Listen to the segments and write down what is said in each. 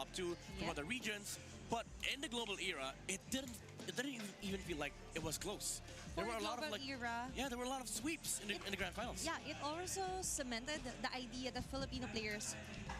top 2 from other regions. But in the global era, it didn't even feel like it was close. There For were the a lot of global era, yeah, there were a lot of sweeps in the grand finals. yeah, it also cemented the idea that Filipino players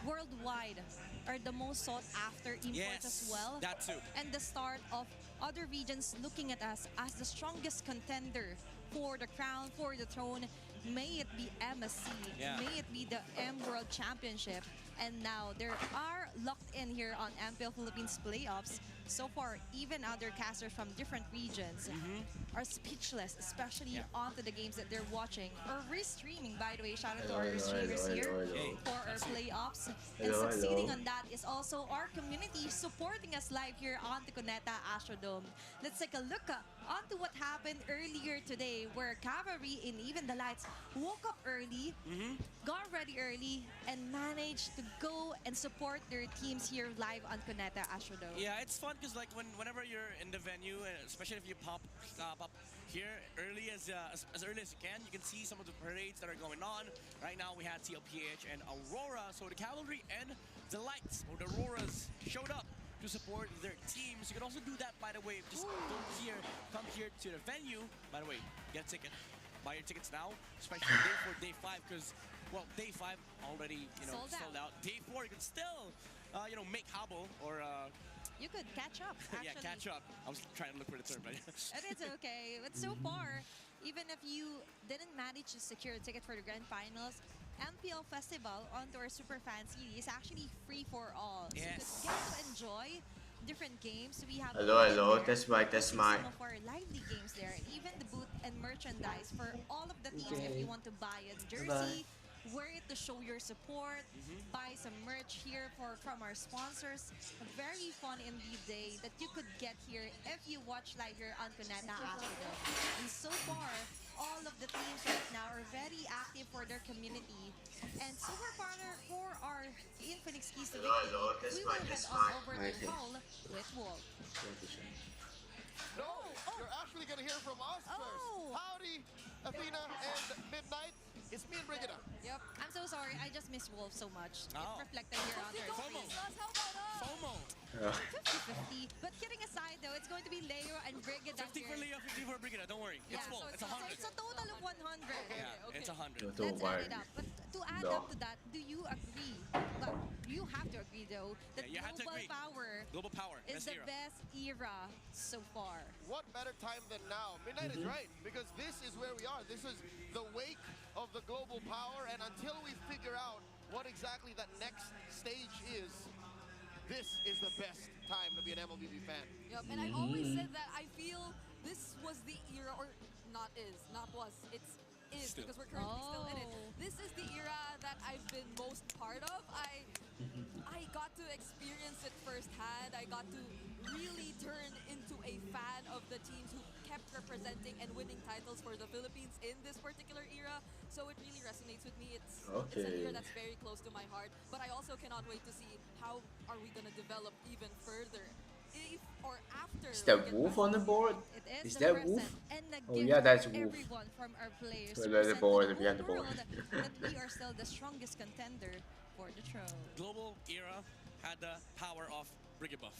worldwide are the most sought after imports as Yes, well. that too. And the start of other regions looking at us as the strongest contender for the crown, for the throne. May it be MSC, Yeah. may it be the M World Championship. And now there are locked in here on MPL Philippines playoffs. So far, even other casters from different regions are speechless, especially Yeah. onto the games that they're watching or restreaming. By the way, shout out to Hello, our hello, streamers hello, here hello, hello. Hey. for our playoffs. And Hello, succeeding hello. on that is also our community supporting us live here on the Cuneta Astrodome. Let's take a look onto what happened earlier today, where Cavalry and even the Lights woke up early, got ready early, and managed to go and support their teams here live on Cuneta Astrodome. Yeah, it's fun because like whenever you're in the venue, and especially if you pop up here early as early as you can see some of the parades that are going on. Right now we had TLPH and Aurora, so the Cavalry and the Lights or the Auroras showed up to support their teams. You can also do that, by the way. Just come here to the venue. By the way, get a ticket. Buy your tickets now, especially day 4, day 5, because well, day 5 already Sold out. Day 4 you can still make habol or You could catch up, actually. yeah, catch up. I was trying to look for the term, but And it's okay. But so far, even if you didn't manage to secure a ticket for the grand finals, MPL Festival onto our Super Fan Series is actually free for all. So Yes. you get to enjoy different games. We have Hello, Open hello. there, Test mic, test which is mic. some of our lively games there, and even the booth and merchandise for all of the teams. If Okay. you want to buy a Bye-bye. jersey, wear it to show your support, buy some merch here from our sponsors. A very fun indeed day that you could get here if you watch live here on Cuneta Astrodome. And so far, all of the teams right now are very active for their community. And so far, for our Infinix Keys to Hello, hello. Victory, Test we mic, will head test on mic. over Okay. to Hall with Wolf. No, you're actually gonna hear from us Oh. first. Howdy, Athena and Midnight. It's me and Brigida. Yep. I'm so sorry. I just miss Wolf so much. Oh. It's reflected here on their FOMO. screen. FOMO. 50-50. But kidding aside, though, it's going to be Leo and Brigida 50 here. for Leo, 50 for Brigida. Don't worry. Yeah, It's full. so It's 100. it's a total of 100. Yeah, it's 100. Let's add it up. But to add No. up to that, do you agree? Well, you have to agree, though, that Yeah, you have to Global agree. Power Global power. is Best the era. best era so far. What better time than now? Midnight is right, because this is where we are. This is the wake of the global power, and until we figure out what exactly that next stage is, this is the best time to be an MLBB fan. Yep, and I always said that I feel this was the era, or not was, it's is, Still. because we're currently still in it. Oh. This is the era that I've been most part of. I got to experience it firsthand. I got to really turn into a fan of the teams who kept representing and winning titles for the Philippines in this particular era. So it really resonates with me. It's an Okay. era that's very close to my heart. But I also cannot wait to see how are we going to develop even further. If or after Is we that get Wolf back on the to board? It is Is the that present Wolf? and the Oh, gift yeah, that's of Wolf. everyone from our players Well, to there's a present board, to the behind the whole board. world that we are still the strongest contender for the throne. Global era had the power of Brigibuff.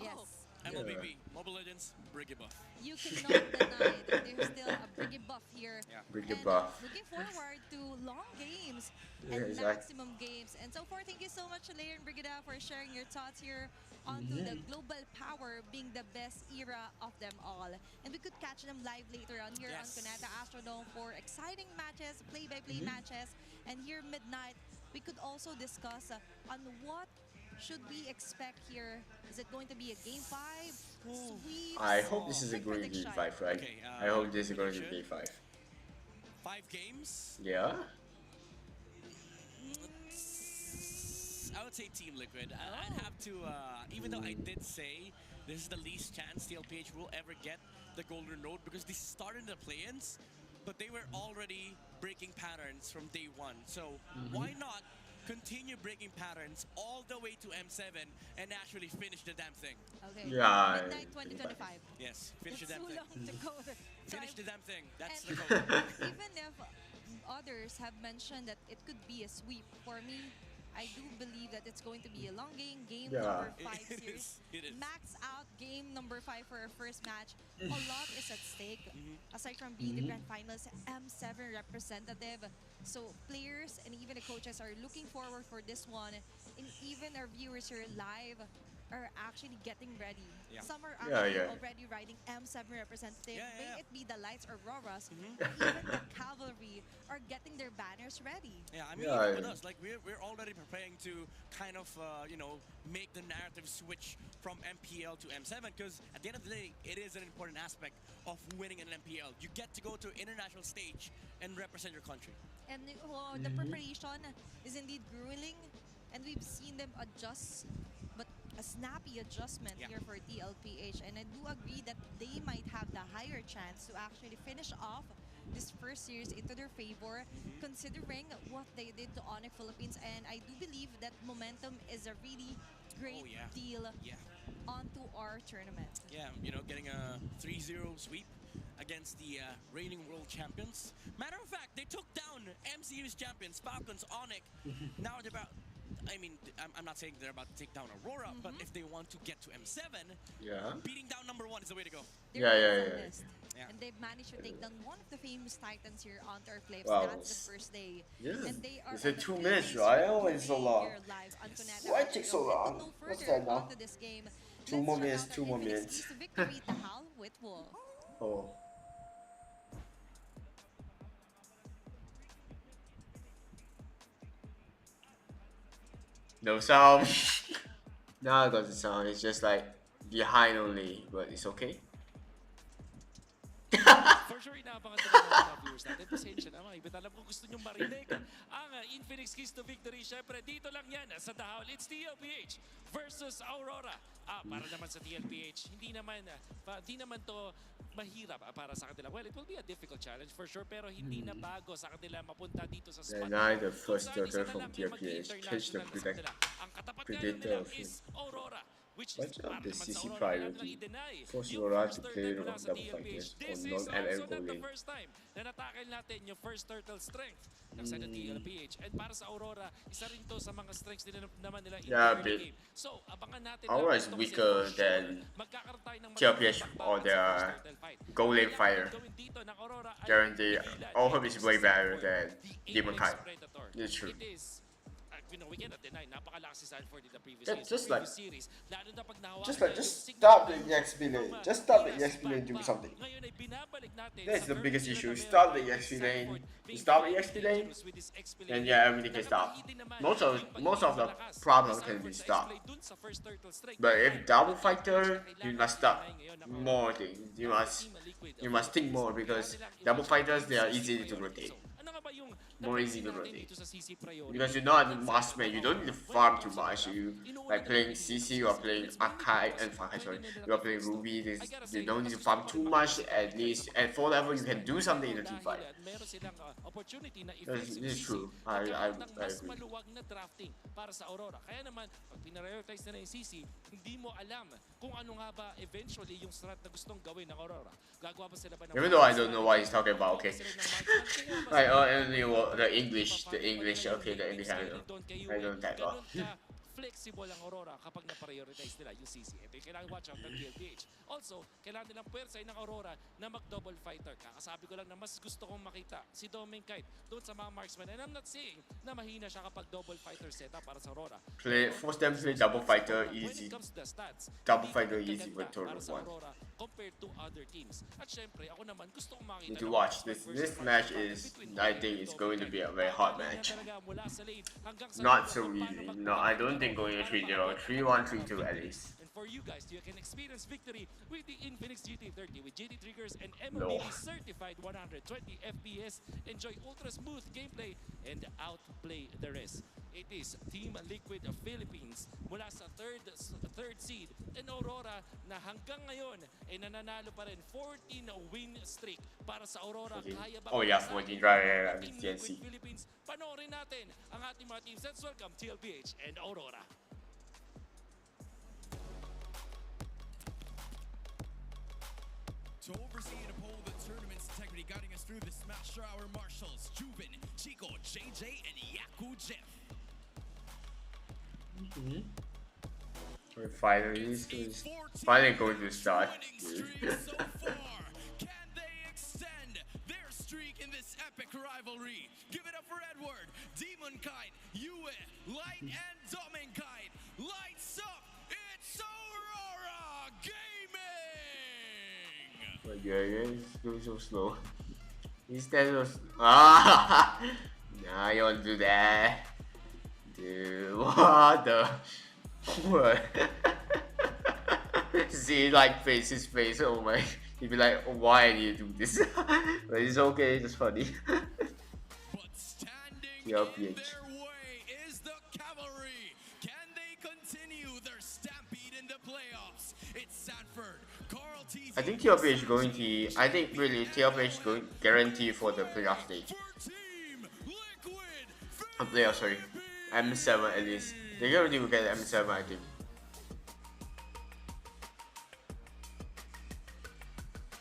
Yes. MLBB, Mobile Legends, Brigibuff. You cannot deny that there's still a Brigade buff here. Yeah. Brigade And buff. looking forward to long games Yeah, and exactly. maximum games. And so far, thank you so much, Leia and Brigada, for sharing your thoughts here onto the global power being the best era of them all. And we could catch them live later on here on Yes. Cuneta Astrodome for exciting matches, play-by-play matches. And here midnight, we could also discuss on what should we expect here. Is it going to be a game 5? Sweeps? I hope this is a Quick going to prediction. be 5, right? Okay, I hope this is going to be prediction. 5. 5 games. Yeah? I would say Team Liquid. I'd have to, even though I did say this is the least chance TLPH will ever get the Golden Road because they started in the play-ins, but they were already breaking patterns from day 1. So why not continue breaking patterns all the way to M7 and actually finish the damn thing? Okay. Yeah, Midnight 2025. Yes, finish It's the damn too thing. long to go there. So Finish the damn thing. That's the and goal. even if others have mentioned that it could be a sweep, for me, I do believe that it's going to be a long game. Game Yeah. number 5 It series. is. It is. Max out game number 5 for our first match. A lot is at stake. Aside from being the Mhm. grand finals M7 representative. So players and even the coaches are looking forward for this one. And even our viewers here live are actually getting ready. Yeah. Some are Yeah, actually yeah. already riding M7 representative. Yeah, yeah, May yeah. it be the Lights Auroras or even the Cavalry are getting their banners ready. Yeah, I mean, Yeah, even with yeah. us, like we're already preparing to kind of make the narrative switch from MPL to M7 because at the end of the day, it is an important aspect of winning an MPL. You get to go to international stage and represent your country. And the preparation is indeed grueling, and we've seen them adjust, but a snappy adjustment Yeah. here for TLPH. And I do agree that they might have the higher chance to actually finish off this first series into their favor, considering what they did to Onyx Philippines. And I do believe that momentum is a really great Oh yeah. deal Yeah. onto our tournament. Yeah, getting a 3-0 sweep against the reigning world champions. Matter of fact, they took down MCU's champions, Falcons, Onyx. Now they're about. I mean, I'm not saying they're about to take down Aurora, but if they want to get to M7, Yeah. beating down number 1 is the way to go. They're Yeah, yeah, on the yeah. list. Yeah. And they've managed to take down one of the famous titans here on our flips. Wow. That's the first day. Yeah. And they are Is it on the 2 fifth minutes, day right? streak Oh, it's so today long. here live on Connect Why After take so Show. And long? to go What's further that now? onto this game, 2 more let's minutes, check out 2 our more Infinix minutes. East victory Tahal with Wolf. Oh. No sound. Now I got the sound. It's just like behind only, but it's okay. For sure, inaabangan talaga ng mga viewers natin. Pasensya na mga ibit. Alam ko gusto nyong marinig ang Infinix Keys to Victory. Siyempre, dito lang yan sa Dahol. It's TLPH versus Aurora. Para naman sa TLPH, hindi naman to mahirap para sa kanila. Well, it will be a difficult challenge for sure, pero hindi na bago sa kanila mapunta dito sa spot. Then I, the first Kung saan daughter isa na from lang yung TLPH, catch the mag-international na sa kanila. Ang katapat nga lang predator nila of him. is Aurora. Which Watch is out para the naman CC sa Aurora, priority. kailangan i-deny Force yung Aurora first to turtle play mula on sa double TLPH. fighters This on is non-ML also not the bowling. first time na natakil natin yung first turtle strength ng sa TLPH. And para sa Aurora, isa rin to sa mga strengths din naman nila in Yeah, the early but game. So, abangan natin Aurora lang is ito kasi weaker for sure, than magkakaroon tayo ng TLPH matinding or bakbakan their sa first turtle fight. goal lane Kailangan fighter. gawin dito ng Aurora ay Guarantee pigilan Aurora itong is si way better Sanford, than the Demon Apex Kai. Predator. It's true. It is we cannot deny, napakalakas si Sanford in the previous Yeah, years, just previous like- series. Lalo na pag nahawakan Just niya yung stop the signature EXP lane. from, Just stop the Pinas EXP lane doing back. something. Ngayon ay binabalik natin That's sa the biggest third issue. level Stop the by EXP lane. Sanford You being stop the very EXP lane, dangerous with his XP then lane. yeah, everything can stop. Nakapahiti naman Most yung of the pagiging malakas problem ni can be Sanford sa stopped. XP lane dun sa first turtle strike. But if double Ito fighter, kailangan you must stop i-deny ngayon ng more things. You must think more because double fighters they are easy to rotate. Ano nga ba yung More easy to napansin natin rotate. dito sa CC priority? Because you're not a marksman, you don't need to farm too much. You like playing CC, you are playing Akai and Fakai, sorry. You are playing Ruby, you don't need to farm too much at least. At 4 level you can do something in the team fight. Meron silang opportunity na This i-flex is yung true. CC. I Nagkaroon ng mas agree. maluwag na drafting para sa Aurora. Kaya naman, pag pinarioritize na yung CC, hindi mo alam kung ano nga ba eventually yung strat na gustong gawin ng Aurora. Gagawa pa sila ba ng Even though I don't know what he's talking about, okay. Right, the English, okay, the English I don't type well. Flexible ang Aurora kapag na-prioritize nila yung CC. Ito yung kailangan watch out ng TLPH. Also, kailangan nilang puwersay ng Aurora na mag-double fighter. Kakasabi ko lang na mas gusto kong makita si Domain Kite doon sa mga marksman. And I'm not saying na mahina siya kapag double fighter setup para sa Aurora. Force them to play double fighter When easy. it comes to the stats, Double hindi fighter ganun easy with kaganda para tournament sa 1. Aurora compared to other teams. At syempre, ako naman gusto kong makita Need to ng watch marksman this versus match marksman is between I Domain think and it's Domain going to Kite. be a very hard Patuloy na match. talaga mula sa lane hanggang sa Not dulo so kung easy. paano No, I don't think going to 3-0. 3-1, 3-2 at least. And for you guys, you can experience victory with the Infinix GT30 with GT triggers and No. MLB certified 120 FPS. Enjoy ultra smooth gameplay and outplay the rest. It is Team Liquid of Philippines mula sa third seed and Aurora na hanggang ngayon ay nananalo pa rin 14 win streak para sa Aurora. 14. Kaya ba Oh, yeah, masasabi 14, right, ng right, Team TNC. Liquid Philippines? Panoorin natin ang ating mga teams. Let's welcome TLPH and Aurora. To oversee and uphold the tournament's integrity, guiding us through the Smash Hour marshals, Juven, Chico, JJ, and Yaku Jeff. Finally going to start. Winning streak so far. Can they extend their streak in this epic rivalry? Give it up for Edward, Demon Kite, Yue, Light, and Domin Kite. Lights up, it's Aurora Gaming! But yeah, it's going so slow. Instead of nah, you want to do that? Dude, what the? What? See, like his face. Oh my! He'd be like, why do you do this? But it's okay. It's funny. But standing TLPH. in their way is the cavalry. Can they continue their stampede in the playoffs? It's Sanford, Carl T. I think TLPH going to. I think really TLPH going guarantee for the playoff stage. For Team Liquid Playoff, sorry. M7 at least. They guarantee will get M7, I think.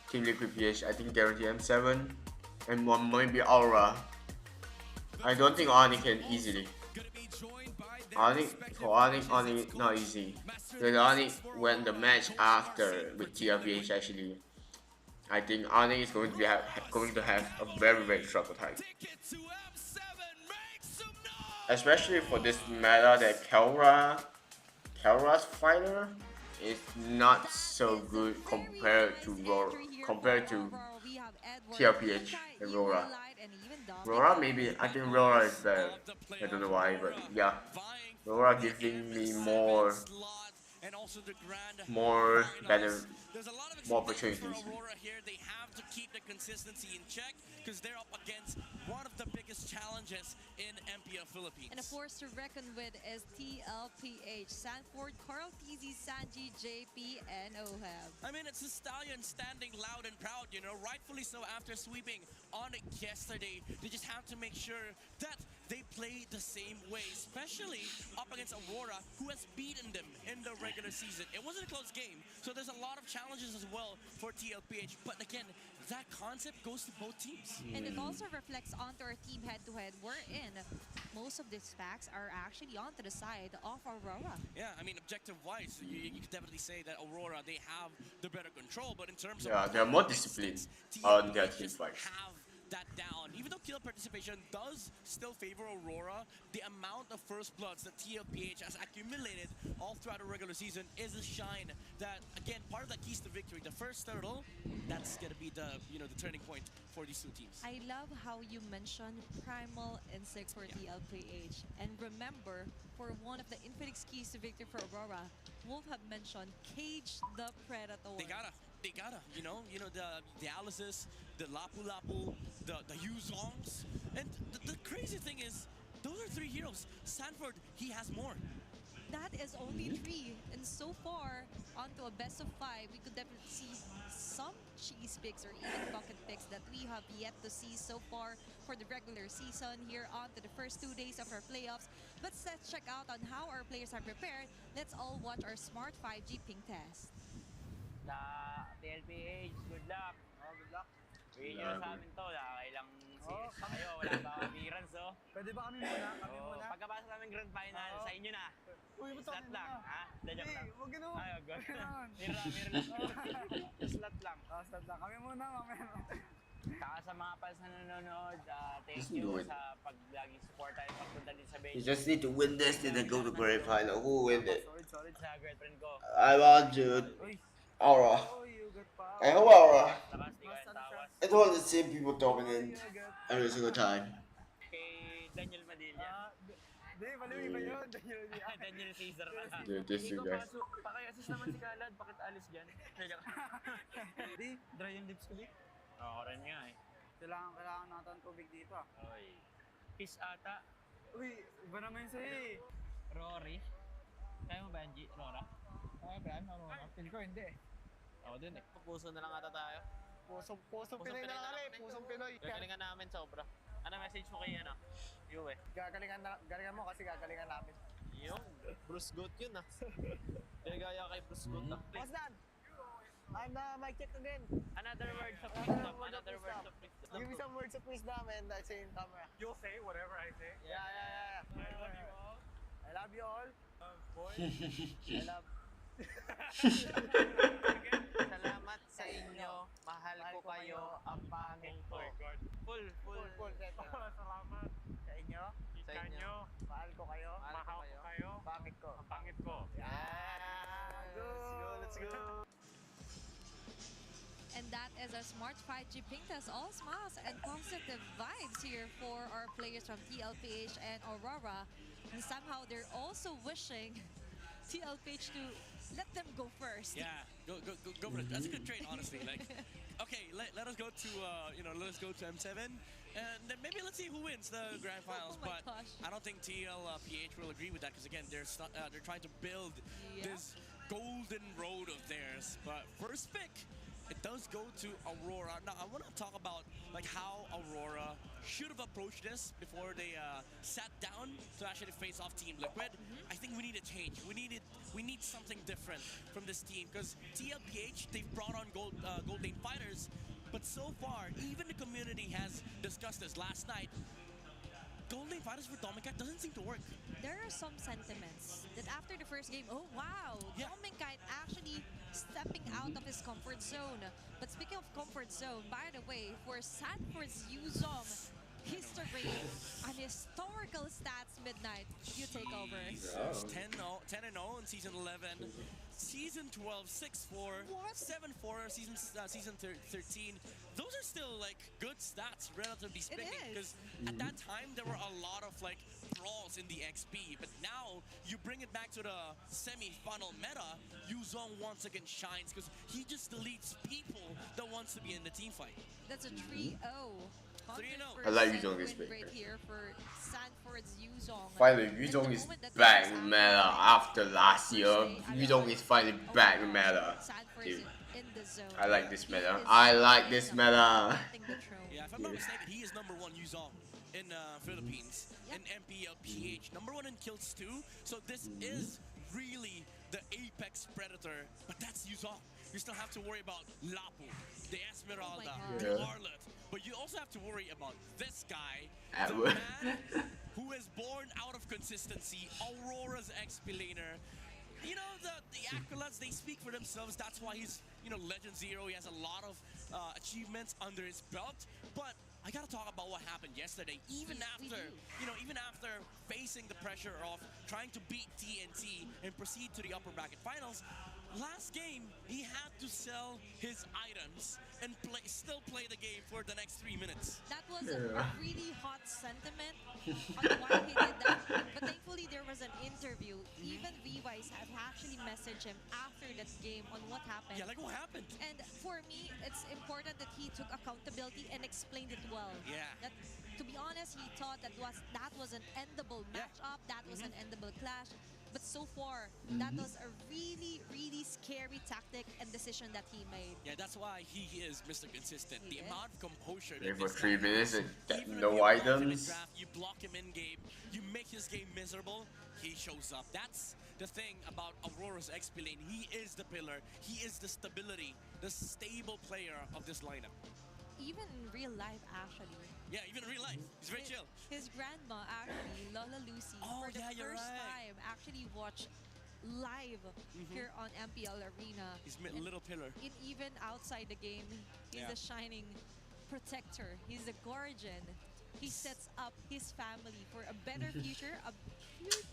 Team Liquid PH, I think guarantee M7. And one maybe Aura. I don't think Oni can easily. Oni not easy. Because Oni when the match after with TLPH actually, I think Oni is going to have a very trouble time. Especially for this meta that Kelra's fighter is not so good compared to TLPH and Rora. Rora maybe, I think Rora is better. I don't know why, but yeah. Rora giving me more better, more opportunities. Aurora here, they have to keep the consistency in check because they're up against one of the biggest challenges in MPL Philippines. And a force to reckon with is TLPH, Sanford, Carl TZ, Sanji, JP, and Ohab. I mean, it's the Stallion standing loud and proud, you know, rightfully so after sweeping on it yesterday. They just have to make sure that they play the same way, especially up against Aurora, who has beaten them in the regular season. It wasn't a close game, so there's a lot of challenges as well for TLPH. But again, that concept goes to both teams. And it also reflects onto our team head-to-head. We're in. Most of these facts are actually onto the side of Aurora. Yeah, I mean, objective-wise, you could definitely say that Aurora, they have the better control, but in terms of... Yeah, they're more disciplined on their team fights. Have that down. Even though kill participation does still favor Aurora, the amount of first bloods that TLPH has accumulated all throughout the regular season is a shine that, again, part of that keys to victory. The first turtle, that's gonna be the the turning point for these two teams. I love how you mentioned Primal Instinct for TLPH. And remember, for one of the infinite keys to victory for Aurora, Wolf had mentioned Cage the Predator. They gotta, the Alice's, the Lapu Lapu, the Yuzongs. And the crazy thing is, those are 3 heroes. Sanford, he has more. That is only 3. And so far, onto a best of 5, we could definitely see some cheese picks or even bucket picks that we have yet to see so far for the regular season here on to the first 2 days of our playoffs. But let's check out on how our players are prepared. Let's all watch our Smart 5G ping test. Sa TLPH, good luck. Oh, good luck. Bigyan nyo na sa amin to. Nakakailang series na kayo. Wala pa appearance, oh. Pwede ba kami muna? Kami muna? Pagkapasok namin grand final, sa inyo na. Uy, ba't Slot kami lang, muna? ha? Joke lang. Huwag ganun. Ay, wag. Huwag ganun. Mirror. Slot lang. Oh, start lang. Kami muna, mamaya. Saka sa mga fans na nanonood, thank Just you do it. sa laging support tayo pagpunta din sa base. You just need to win this, then go to grand final. Who win it? Solid. Sa girlfriend ko. I want you. Uy. Aura. Oh, you got power. I hope Aura. Labas, di ko yung tawas. It's all the same people dominant every single time. Kay Daniel Madilla. Di, mali iba yun. Daniel. Daniel Caesar pala. Dude, this you guys. Paki-assist naman si Kalad, bakit alis dyan? Di, dry yung lips ko, di. Ako rin nga eh. Kailangan natin tubig dito, ah. Oy. Kiss ata. Uy, iba naman yun sa'yo, eh. Rory. Kaya mo ba yan, G? Rora? Kaya ba yan? Feel ko, hindi, eh. Ako din eh. Puso na lang ata tayo. Pusong Pinoy na lang kami. Pusong Pinoy. Gagalingan namin sobra. Ano message mo kay ano? Yue. Galingan mo kasi gagalingan namin. Yung Bruce Goat yun ah. Pinagaya kay Bruce Goat ah. What's that? I'm mic check again. Another word of wisdom. Another word of wisdom. Give me some words of wisdom and I say in camera. You'll say whatever I say. Yeah. I love you all. I love you all. Boy, I love... Salamat sa inyo. Mahal ko kayo. Ang pangit ko. Full. Full set. Salamat sa inyo. Sa inyo. Mahal ko kayo. Mahal ko kayo. Pangit ko. Ang pangit ko. Let's go. And that is our Smart 5G Pintas. All smiles and positive vibes here for our players from TLPH and Aurora. And somehow they're also wishing TLPH to let them go first. Yeah, go for it. That's a good trade, honestly. Like, okay, let us go to let us go to M7, and then maybe let's see who wins the grand finals. Oh my But gosh. I don't think TLPH will agree with that because again, they're trying to build Yeah. this golden road of theirs. But first pick, it does go to Aurora. Now I want to talk about like how Aurora should have approached this before they sat down to actually face off Team Liquid. I think we need a change. We need something different from this team because TLPH, they've brought on Gold Lane fighters, but so far even the community has discussed this last night. Gold Lane fighters for Dominica doesn't seem to work. There are some sentiments that after the first game, oh wow, Yeah. Dominkite actually stepping out of his comfort zone. But speaking of comfort zone, by the way, for Sanford's Yuzong history, an historical stats midnight, you take over. Jesus. 10-0 in season 11. Season 12, 6-4, What? 7-4, season 13. Those are still like good stats, relatively speaking. is. Because at that time there were a lot of like brawls in the XP, but now you bring it back to the semi-final meta. Yuzong once again shines because he just deletes people that wants to be in the team fight. That's a 3-0. 3-0. I like Yuzong this win pick. rate here for Sanford's Yuzong. Finally, And the Yuzong is moment that back this in is meta out, after last year. Yuzong is finally back in meta. Sanford Dude, is in the zone. I like this He meta. is I like this getting meta. the throne. Yeah, if I'm not mistaken, he is number 1 Yuzong in Philippines Yep. in MPL PH. Number 1 in kills too. So this is really the apex predator, but that's Yuzong. You still have to worry about Lapu, the Esmeralda, God. the Yeah. Harlot, but you also have to worry about this guy, the Edward. man who is born out of consistency, Aurora's XP laner. You know, the accolades, they speak for themselves. That's why he's, Legend Zero. He has a lot of achievements under his belt. But I gotta talk about what happened yesterday. Even We after, do. even after facing the pressure of trying to beat TNT and proceed to the upper bracket finals, last game he had to sell his items and still play the game for the next 3 minutes. That was Yeah. a really hot sentiment on why he did that. But thankfully, there was an interview. Even Revice have actually messaged him after that game on what happened. Yeah, like what happened? And for me, it's important that he took accountability and explained it well. Yeah. That, to be honest, he thought that was an endable Yeah. matchup, that was an endable clash. But so far, that was a really, really scary tactic and decision that he made. Yeah, that's why he is Mr. Consistent. He The is. amount of composure Play that for this 3 guy minutes has, and get even if no you block him in items. draft, you block him in game, you make his game miserable, he shows up. That's the thing about Aurora's XP lane. He is the pillar. He is the stability, the stable player of this lineup. Even in real life, actually. Yeah, even in real life, he's very chill. His grandma, actually, Lola Lucy, Oh, for the yeah, you're first right. time, actually watched live here on MPL Arena. He's a And little pillar. even outside the game, he's Yeah. a shining protector. He's a guardian. He sets up his family for a better future, a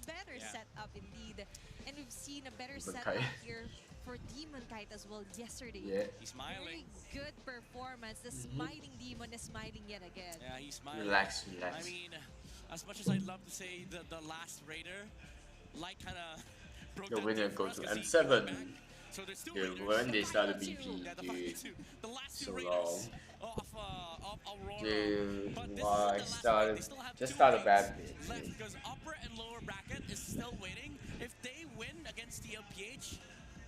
better Yeah. setup indeed. And we've seen a better Demon setup Kite. here for Demon Kite as well yesterday. Yeah. He's Very smiling. good performance. The smiling demon is smiling yet again. Yeah, he's smiling. Relax, I relax. mean, as much as I'd love to say the last Raider, Light kind of broke The that winner deal for goes us to 'cause he M7. went back. So there's two Dude, Raiders. when they started The BP, Yeah, the dude. 5v2. The last two So Raiders long. of Aurora. Dude, But this why is the last started- fight. They still have just two started games bad bit. left because upper and lower bracket is still waiting. If they win against TLPH,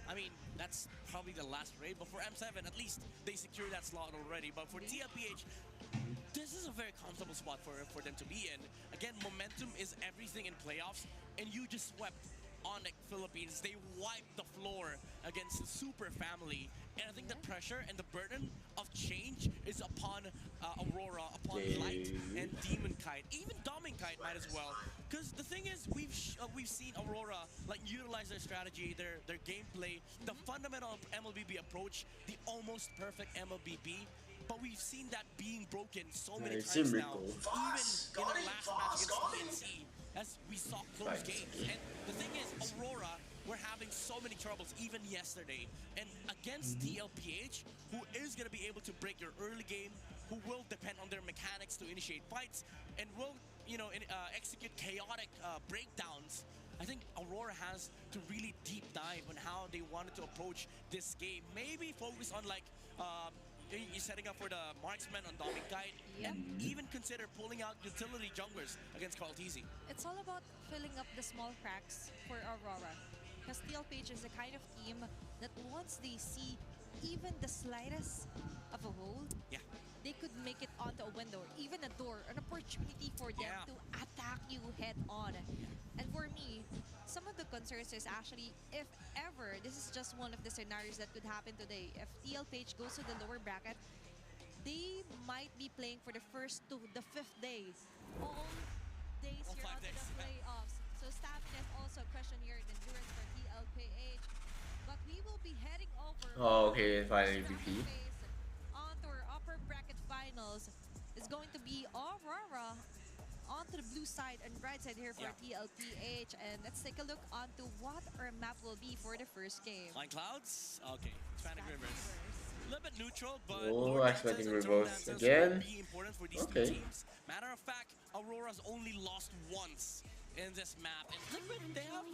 I mean, that's probably the last raid. But for M7, at least they secured that slot already. But for TLPH, this is a very comfortable spot for them to be in. Again, momentum is everything in playoffs, and you just swept Onyx Philippines. They wiped the floor against the Super Family, and I think the pressure and the burden of change is upon Aurora, upon Light, and Demon Kite. Even Doming Kite might as well. Because the thing is, we've seen Aurora like utilize their strategy, their gameplay, the fundamental MLBB approach, the almost perfect MLBB. But we've seen that being broken so many times now, even in their last match against TNC, as we saw close games. And the thing is, Aurora were having so many troubles even yesterday. And against DLPH, who is going to be able to break your early game, who will depend on their mechanics to initiate fights, and will, execute chaotic breakdowns. I think Aurora has to really deep dive on how they wanted to approach this game. Maybe focus on you're setting up for the marksman on Doming Kite, and even consider pulling out utility junglers against Carl Teasy. It's all about filling up the small cracks for Aurora. Because TLPH is the kind of team that once they see even the slightest of a hole, they could make it onto a window, even a door, an opportunity for them to attack you head on. And for me, some of the concerns is actually, if ever, this is just one of the scenarios that could happen today. If TLPH goes to the lower bracket, they might be playing for the first to the 5th day. All days here onto the playoffs. So stamina is also a question here in endurance for TLPH. But we will be heading over okay, finally VP. onto our upper bracket finals. It's going to be Aurora onto the blue side and right side here for TLPH. And let's take a look onto what our map will be for the first game. Flying Clouds? Okay, Hispanic Rivers. A little bit neutral, but expecting reverse again. Be important for these two teams. Matter of fact, Aurora's only lost once in this map, and Liquid, they have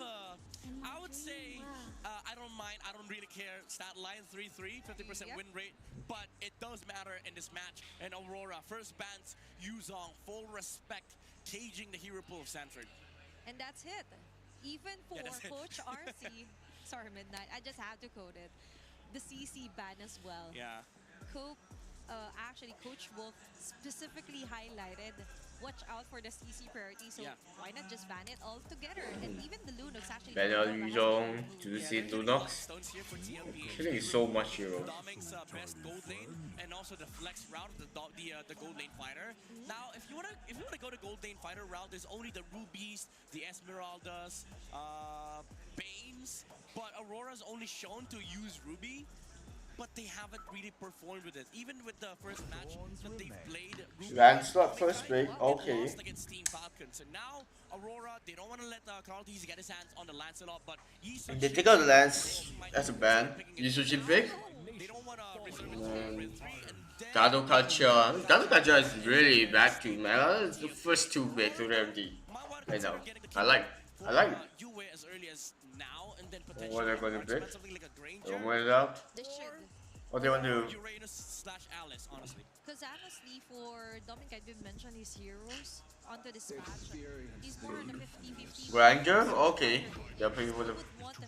I would say, I don't mind, I don't really care. Stat line 3-3, 50% win rate, but it does matter in this match. And Aurora first bans Yuzong, full respect, caging the hero pool of Sanford. And that's it. Even for Coach RC, sorry Midnight, I just have to quote it. The CC ban as well. Yeah. Actually, Coach Wolf specifically highlighted, watch out for the CC priority, so why not just ban it all together? And even the Lunox actually... Yuzong, Juicy Lunox. Killing so much hero. Doming's best gold lane, and also the flex route, the gold lane fighter. Now, if you wanna go to gold lane fighter route, there's only the Rubies, the Esmeraldas, Banes, but Aurora's only shown to use Ruby, but they haven't really performed with it. Even with the first match that they've played, Lancelot first pick, okay. Lost against Team Falcon. So now Aurora, they don't want to let Carl Teasy get his hands on the Lancelot, but They take out the Lance as a ban. Yusujin pick. They don't want to reserve it for Rin 3, and then Gadokacha is really bad too, man. It's the first 2 picks already. I know. I like it. Yue as early as now, and then potentially What they're gonna pick? something like a Granger. Don't wait it up. They should. What they want to do? Uranus/Alice, honestly. Because honestly, for Doming Kite, we mentioned his heroes onto this match. He's more on a 50-50. Granger? Okay. They're playing for the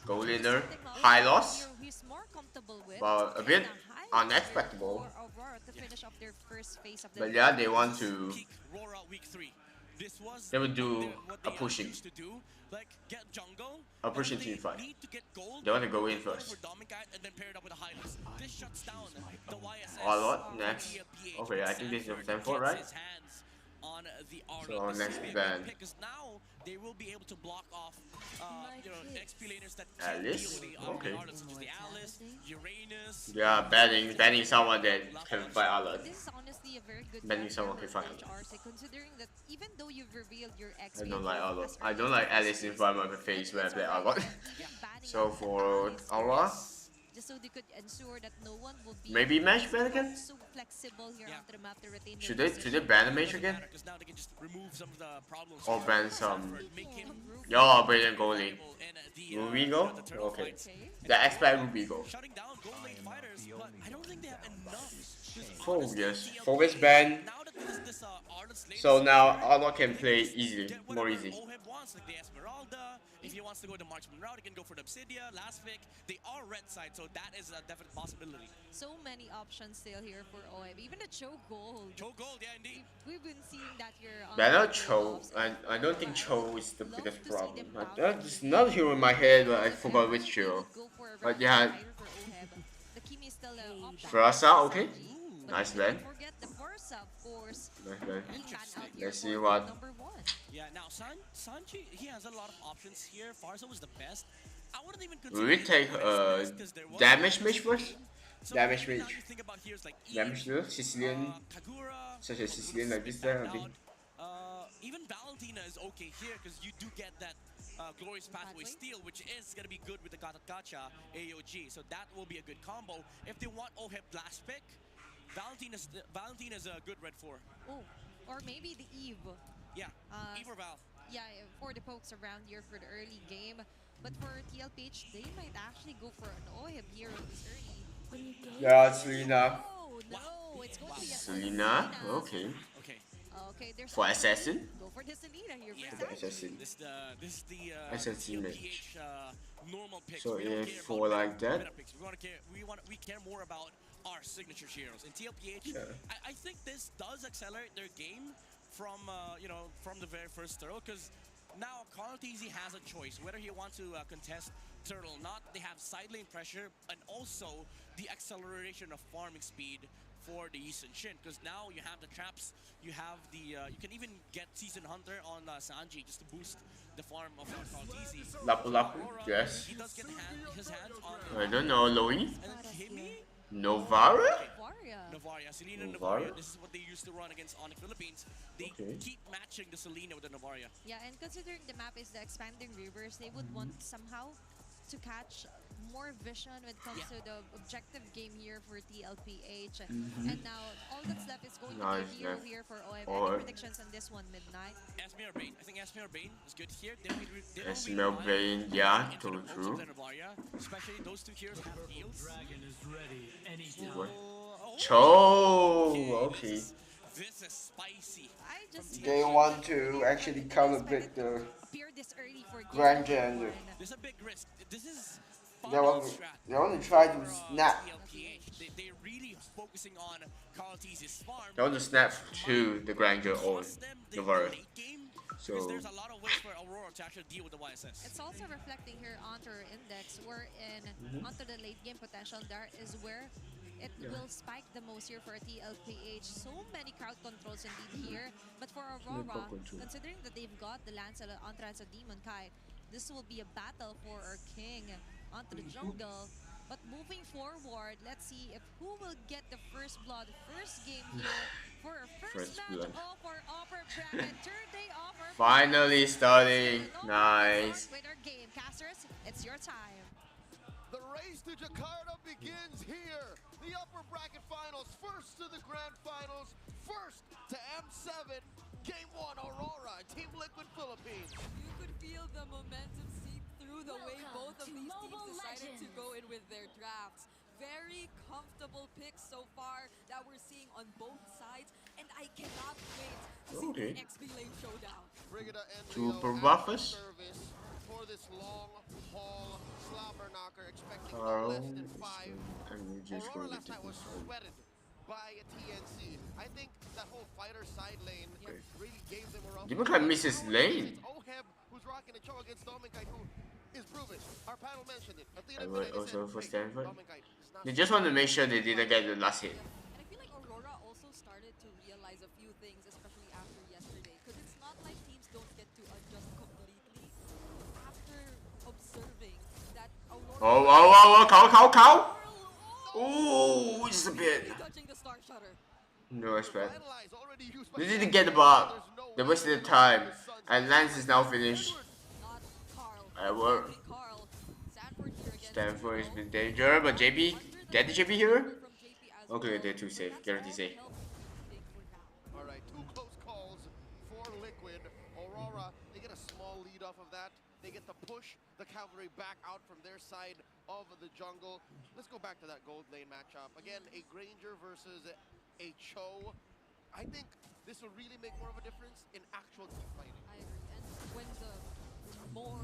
goal laner. High loss. He's more comfortable with. Well, a bit unexpectable. For Aurora to finish off their first phase of the But yeah, they want to. Peak Rora week 3. This was They would do what a they pushing. used to do, like get jungle. A pushing and team they fight. need to get gold. They want to go in first. For Doming Kite and then pair it up with a Highless. This shuts down the YSS. Arlott next. Okay, I think this is Stanford, right? His hands on the So Arlott. next ban. Because now they will be able to block off, XP laners that Alice? deal with the Okay. Arlott, such as the Alice, Uranus. Yeah, banning someone that can fight Arlott. This is honestly a very good Banning factor someone for can fight Coach RC, considering that even though you've revealed your XP, I don't like Arlott. I don't like Alice in front of my face when I play Arlott. So for Aurora, just so they could ensure that no one will be maybe Mesh ban again? so flexible here onto the map to retain Should their they ban the Mesh again? Because now they can just remove some of the problems. Or for ban some? Sanford, make him Yo, brilliant goalie. and Ruby go? the turtle Okay. fights. They expect Ruby go. Shutting down gold lane fighters, but I don't think they have enough. Focus. Focus ban. Now that this Arlott's lane So is now there, Arlott can play easily, get more whatever easy. Oheb wants, like the Esmeralda. If he wants to go the marksman route, he can go for the Obsidia, last pick. They are red side, so that is a definite possibility. So many options still here for OM. Even the Cho Gold. Cho Gold, yeah, indeed. We've been seeing that here on Banner the Cho. playoffs. I don't think Cho is the biggest Love to see problem. them bounce. There's another hero in my head, but I forgot which They hero. would go for a But round yeah. fighter for OM. The Kimi is still an option. Frasa, okay. But Nice don't land. forget the Forza, of course. Nice land. Fan out Interesting. here Let's for see game what- number 1. Yeah, now Sanji, he has a lot of options here. Farza was the best. I wouldn't even Will consider we it take the best, 'cause there was damage a mage first? game. So Damage maybe now mage. you think about here's like Damage Eve, dealer, Sicilian, Kagura, such as who Sicilian like this is there, backed okay. out. Even Valentina is okay here because you do get that Glorious Pathway Pathway. Steal, which is going to be good with the Gacha AOG. So that will be a good combo. If they want Oheb last pick, Valentina's a good red 4. Oh, or maybe the Eve. Yeah, Uh, Eve or Val. Yeah, for the pokes around here for the early game. But for TLPH, they might actually go for an Ohib here this early. Yeah, Selena. Oh, no, it's going to be a Selena, okay. Okay. Okay, there's For also- assassin? Go for the Selena here Yeah. for Sanji. Assassin. This is the Assassin TLPH normal picks. So We don't if care for about like that- meta picks. We care more about our signature heroes. In TLPH, Yeah. I think this does accelerate their game from from the very first turtle, because now Carl-TZ has a choice whether he wants to contest turtle or not. They have side lane pressure and also the acceleration of farming speed for the Eastern Shin, because now you have the traps, you have the you can even get Season Hunter on Sanji just to boost the farm of Carl-TZ. Lapu Lapu, Aurora, yes. he does get his hands on I don't know, Loey? and then Kimi, Novara? Varia. Navaria, Selena and Navaria? Navaria. This is what they used to run against Onyx Philippines. They Okay. keep matching the Selena with the Navaria. Yeah, and considering the map is the expanding rivers, they would want somehow to catch more vision when it comes to the objective game here for TLPH. And now all that's left is going Nice to be hero left. here for OM. Or- Any predictions on this one, Midnight? Esme or Bane. I think Esme or Bane is good here. They don't really Esme or Bane, rely yeah, into the true, pokes true. of the Navaria. Especially those two heroes have heals. What? Oh, Cho, okay. This is spicy. I just They want to actually calibrate the appear this early for game Grand number Gender. one. This is a big risk. This is They want to try to snap. TLPH. They're really focusing on Carl-TZ's farm. They want to snap to the Granger or Trust them, they Novara. late game, because So there's a lot of ways for Aurora to actually deal with the YSS. It's also reflecting here onto our index, wherein onto the late game potential, there is where it will spike the most here for TLPH. So many crowd controls indeed here. But for Aurora, crowd control. considering that they've got the Lance Entrance of Demon Kite, this will be a battle for our king onto the jungle. But moving forward, let's see if who will get the first blood, first game here for our first First match blood. of our upper bracket, third day of our finally starting. And Nice. with our game, casters, it's your time. The race to Jakarta begins here. The upper bracket finals, first to the grand finals, first to M7. Game 1, Aurora, Team Liquid Philippines. You could feel the momentum seep through the way both of these teams decided to go in with their drafts. Very comfortable picks so far that we're seeing on both sides, and I cannot wait to see Okay. the XP Lane showdown. Brigida and Super Leo buff at us. service for this long haul slobber knocker, expecting no Carl, less than 5. and we're just Aurora going to last night take was this home. sweated by a TNC. I think that whole fighter side lane Okay. really gave them a rough. Demon Kite misses lane. It's Oheb who's rocking a show against Dominkite, who is proven. Our panel mentioned it. Athena I would Pineda also said, for "Hey, Stanford." Dominkite is not They just want to make sure they didn't get the last hit. And I feel like Aurora also started to realize a few things, especially after yesterday, because it's not like teams don't get to adjust completely after observing that Aurora. Cow. Ooh, just a bit. Touching the Star Shutter. No respect. Analyze, already used by They didn't Sanford. get the ball. There's no They way wasted the that time. his sons And Lance is now finished. Not Carl. Edward. Only Carl. Sanford here against Stanford is Hugo. in danger, but JB, get the JB here? From JP as Okay, well. they're too safe. That's Guarantee all safe. help needing for now. All right, two close calls for Liquid. Aurora, they get a small lead off of that. They get to push the cavalry back out from their side of the jungle. Let's go back to that gold lane matchup. Again, a Granger versus a Cho. I think this will really make more of a difference in actual team fighting. I agree. And when the more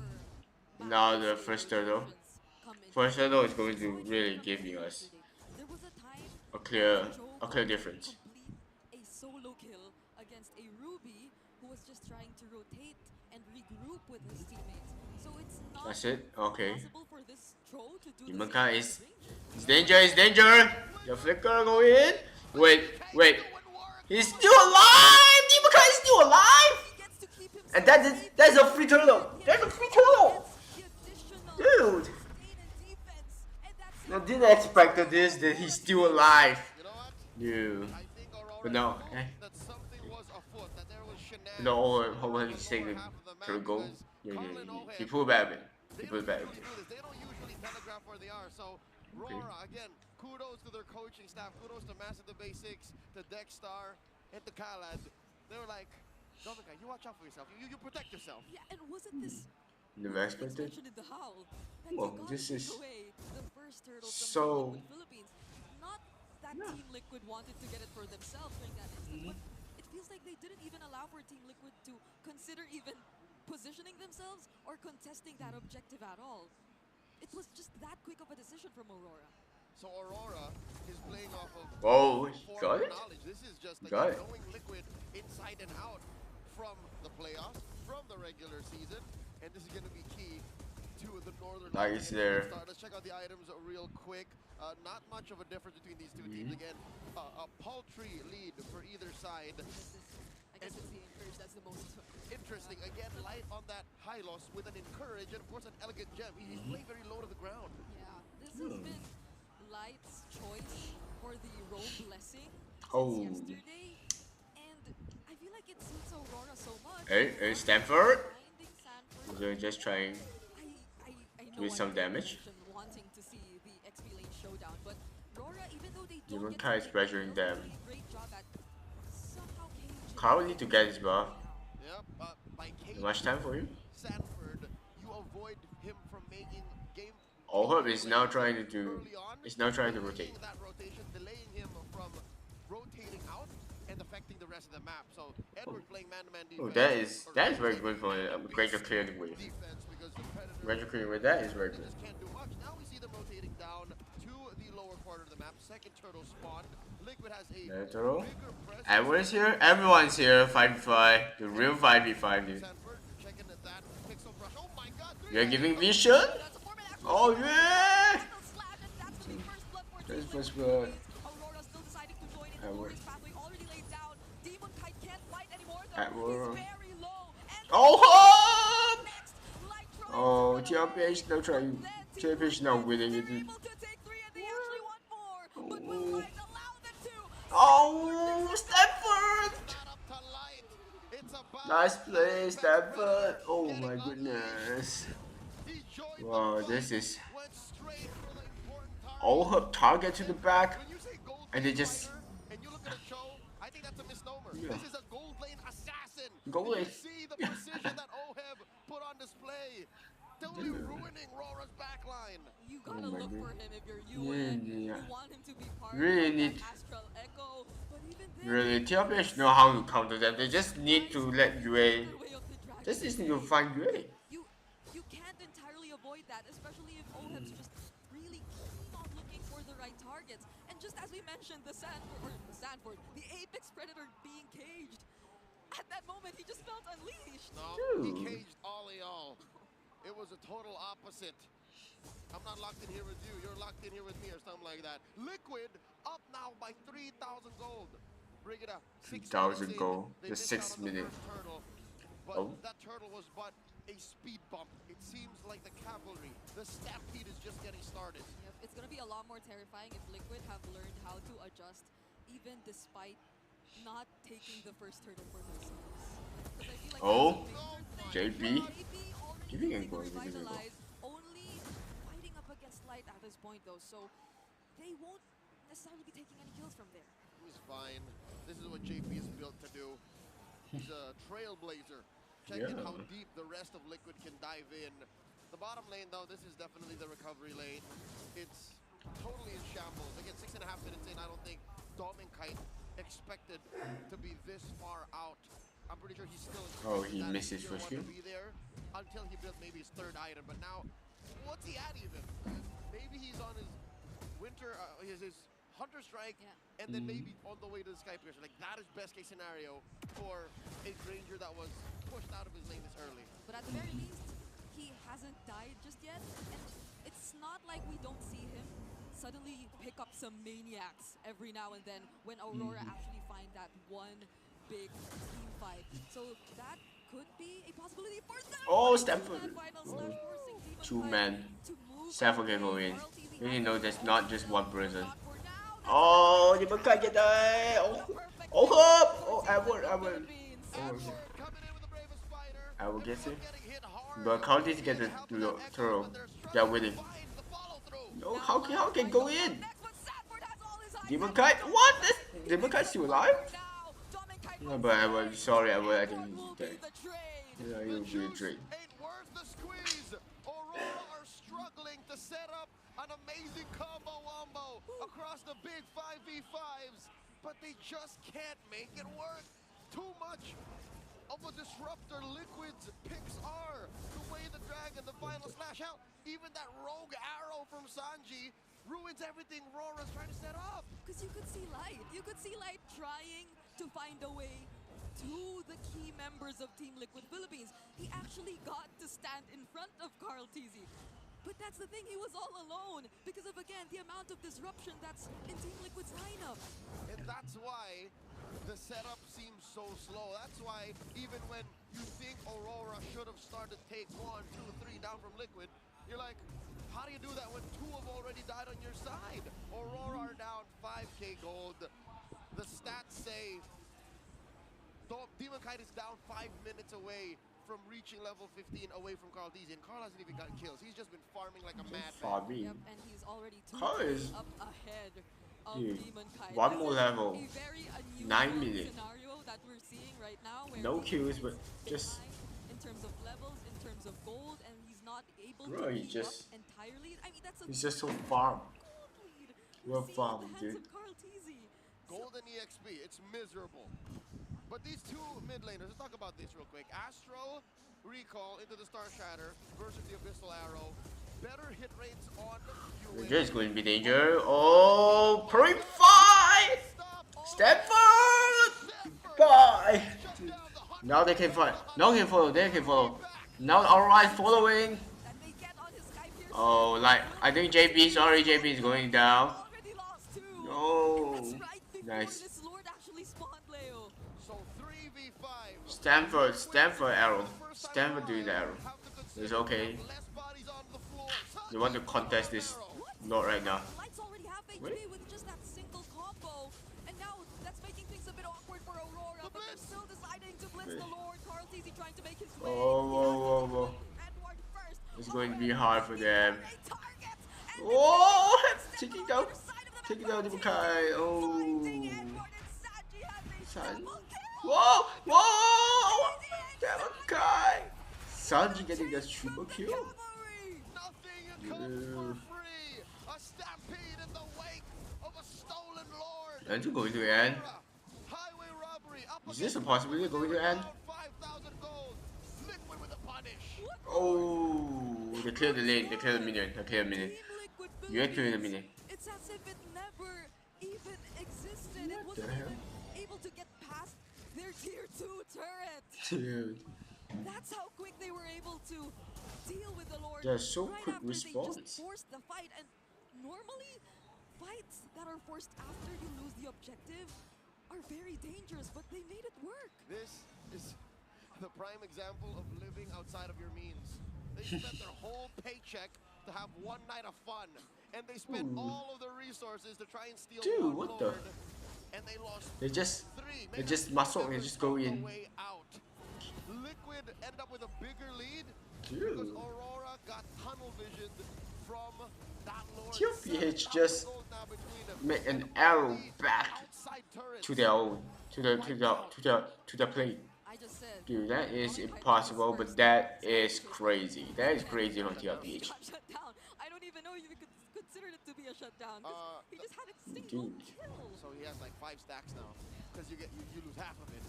Now the balanced first turtle. situations come into First turtle is going to So it's really from give you us yesterday. There was a time a clear Joe difference. complete a solo kill against a Ruby who was just trying to rotate and regroup with his teammates. So it's not That's it? Okay. possible for this Tro to do the Demon same Kite thing is- with Ranger. It's danger, it's danger! The flicker go in. Wait, wait. He's still alive! Demon Kite is still alive! And that's a free turtle! That's a free turtle! Dude! I didn't expect this, that he's still alive. Dude. But no, eh. No, how he's taking to the goal. Yeah, he pulled back a bit. He pulled back a bit. They don't usually telegraph where they are, so Rora, again, kudos to their coaching staff, kudos to Master the Basics, to Dexstar, and to Khaled. They were like, Dominica, you watch out for yourself. You protect yourself. Yeah, and wasn't this Never expected. in the howl that Well, they got this to is take away the first turtle from so. Team Liquid Philippines? Not that Team Liquid wanted to get it for themselves during that instant, but it feels like they didn't even allow for Team Liquid to consider even positioning themselves or contesting that objective at all. It was just that quick of a decision from Aurora. So Aurora is playing off of Oh, got it? knowledge. This is just like Got it. knowing Liquid inside and out from the playoffs, from the regular season, and this is going to be key to the Northern Nice there. Let's check out the items real quick. Not much of a difference between these two teams. Again, a paltry lead for either side. I guess it's the encourage that's the most Interesting. Again, light on that high loss with an encourage and of course an elegant gem. He's playing very low to the ground. Yeah, this has been Light's choice for the rogue blessing Oh. since yesterday, and I feel like it suits Aurora so much. Hey, Stanford. Finding Sanford. They're just trying I know do some damage. wanting to see the XP lane showdown, but Aurora, even though they Demon don't Kite is pressuring them. great job at somehow caging Carl need to get his buff. Yep, by caging Much time for you? Sanford, you avoid him from making game. Allherb is now trying to do. Early on, Is now trying to delaying rotate. that rotation, delaying him from rotating out and affecting the rest of the map. So Edward playing man-to-man defense. Oh, that is very good for a Granger clearing wave. Defense because the Predator Granger clearing wave, that is very good. just can't do much. Now we see them rotating down to the lower quarter of the map. Second turtle spawned. Liquid has a Turtle. bigger presence. Everyone's here. Everyone's here. 5v5. The real 5v5, dude. Sanford checking at that. Pixel brush. Oh my god. You're giving vision? Oh yeah! That's first blood. Aurora still deciding to join in the Edward. Lord's pathway already laid down. Demon Kite can't fight anymore. Edward. He's very low. And Oh! next, Light tries to Oh, run TLPH away. now trying. Then TLPH now winning they're it. able to take 3 and they actually want 4. But will Light allow them to? Oh, Stanford! Not up to light. It's about Nice play, Stanford. Oh my goodness. he joined the Wow, fight, this is went straight for the important target. all her target to the back. When you say gold And they lane just- fighter and you look at the show, I think that's a misnomer. Yeah. This is a gold lane assassin. Gold Did lane. you see the precision that Oheb put on display? Totally ruining Rora's backline. You gotta Oh my look for God. him if you're Yeah, UN. yeah. You want him to be part Really of need- that Astral Echo. But even then, Really, TLPH know how to counter them. They just need to let UA. the way of the dragon. Just need to find UA. You can't entirely avoid that, especially if Oheb's just really keen on looking for the right targets. And just as we mentioned, the Apex Predator being caged. At that moment, he just felt unleashed. No, Dude. he caged all. It was a total opposite. I'm not locked in here with you. You're locked in here with me or something like that. Liquid up now by 3,000 gold. Bring it up. 3,000 gold. They Just missed 6 out on the minutes. first turtle, but Oh. that turtle was but a speed bump. It seems like the cavalry, the stampede is just getting started. Yep, it's gonna be a lot more terrifying if Liquid have learned how to adjust, even despite not taking the first turtle for themselves. 'Cause I feel like Oh, that's a major thing. JB. already Giving using it goal, giving it goal. Revitalize, only fighting up against Light at this point though, so they won't necessarily be taking any kills from there. He's fine. This is what JP is built to do. He's a trailblazer. Checking Yeah. how deep the rest of Liquid can dive in. The bottom lane, though, this is definitely the recovery lane. It's totally in shambles. Again, 6.5 minutes in, I don't think Dom and Kite expected to be this far out. I'm pretty sure he's still Oh, expecting he that missed his tier first one to kill? be there until he built maybe his third item. But now, what's he at even? Maybe he's on his winter, his Hunter Strike, Yeah. and then maybe on the way to the Sky Piercer. Like, that is best case scenario for a Granger that was pushed out of his lane this early. But at the very least, he hasn't died just yet, and it's not like we don't see him suddenly pick up some maniacs every now and then when Aurora actually find that one big team fight. So that could be a possibility for Stanford. Oh, Stanford. That final slash forcing Demon Two Knight men. to move Stanford can away. go in. Carl TZ You has know it there's all not just himself. one person. Not for now. That's Oh, you another can't get that. Oh, Hop. Oh, Edward. Philippines. Oh, Edward coming in with the bravest fighter. Edward gets it. Everyone getting hit hard. But Counties get the Helping that Echo, throw. but they're They're struggling to winning. find the follow-through. No, Now how Lion can might go come in? next, but Sanford has all his eyes Demon set Kite? on What? Domin. This He Demon picks Kite up still the alive? lead now. Domin Kite No, runs but I away, was sorry. I and think what he's will be dead. the trade? Yeah, The he'll be a juice trade. ain't worth the squeeze. Aurora are struggling to set up an amazing combo wombo across the big 5v5s, but they just can't make it work. Too much of a disruptor Liquid's picks are. The way the dragon, the final slash out, even that rogue arrow from Sanji ruins everything Rora's trying to set up. Because you could see Light. You could see Light trying to find a way to the key members of Team Liquid Philippines. He actually got to stand in front of Carl TZ. But that's the thing, he was all alone because of, again, the amount of disruption that's in Team Liquid's lineup. And that's why the setup seems so slow. That's why even when you think Aurora should have started take 1, 2, 3 down from Liquid, you're like, how do you do that when 2 have already died on your side? Aurora are down 5k gold. The stats say Demon Kite is down 5 minutes away from reaching level 15 away from Carl TZ, and Carl hasn't even gotten kills. He's just been farming like a madman. Yep, and he's already 2 Carl is- up ahead of Dude, Demon Kite. one This more is level. A very 9 unusual minutes. scenario that we're seeing right now, where No Demon kills, Kite but is just- behind in terms of levels, in terms of gold, and he's not able Bro, to he keep just- up entirely. I mean, that's a He's just so farm. gold lead. Well We're seeing farmed, at the hands dude. of Carl TZ. Golden EXP, it's miserable. But these two mid laners, let's talk about this real quick. Astro, Recall into the Star Shatter versus the Abyssal Arrow. Better hit rates on Yue. There's going to be danger. Oh, Purify! Stanford! Bye! Now they can fight. Now they can follow. They can follow. Now Aurora is following. And they get on his Sky Pierce. Oh, like, I think JB, sorry, JB is going down. Already lost 2. No. That's right before Nice. this Lord actually spawned, Leo. So 3v5. Stanford arrow. Stanford doing the arrow. It's okay. Less bodies on the floor. They want to contest this. Not right now. Lights already have HP Wait. with just that single combo. And now that's making things a bit awkward for Aurora. But they're still deciding to blitz Wait. the Lord. Carl TZ trying to make his way. Oh, whoa, whoa, whoa. Edward first. It's going to be hard for them. A target. And Oh, Step take it on down. the other side of the Take it map. down, Carl Dibukai. TZ Oh. finding Edward, and Sanji has a San- double kill. Whoa! Whoa! Dibukai! Sanji getting that triple kill. Cavalry. Nothing comes for free. A stampede in the wake of a stolen lord. And to going to end. Highway robbery. Up Is this a against possibility of going to end? around 5,000 gold. Liquid with a punish. Oh, they cleared the lane. They cleared the minion. They cleared the minion. Team Liquid You had cleared the Philippines. minion. It's as if it never even existed. It What the wasn't hell? even able to get past their tier 2 turret. Dude, That's how quick they were able to deal with the Lord. they're so right quick after response. They just forced the fight, and normally fights that are forced after you lose the objective are very dangerous, but they made it work. This is the prime example of living outside of your means. They spent their whole paycheck to have one night of fun, and they spent Ooh. all of the resources to try and steal Dude, one what the- lord, and they lost They just 3. they Maybe just four muscle and members just go on the in. way out. Liquid ended up with a bigger lead because Dude. Aurora got tunnel visioned from that lord. TLPH 7,000 just gold now between make an the arrow three back outside turrets. to their own, to the plane. I just said. Dude, that is impossible, but that is crazy. That is crazy on TLPH. Got shut down. I don't even know if you could consider it to be a shutdown. 'Cause he just had a single Dude. kill. So he has like 5 stacks now, because you lose half of it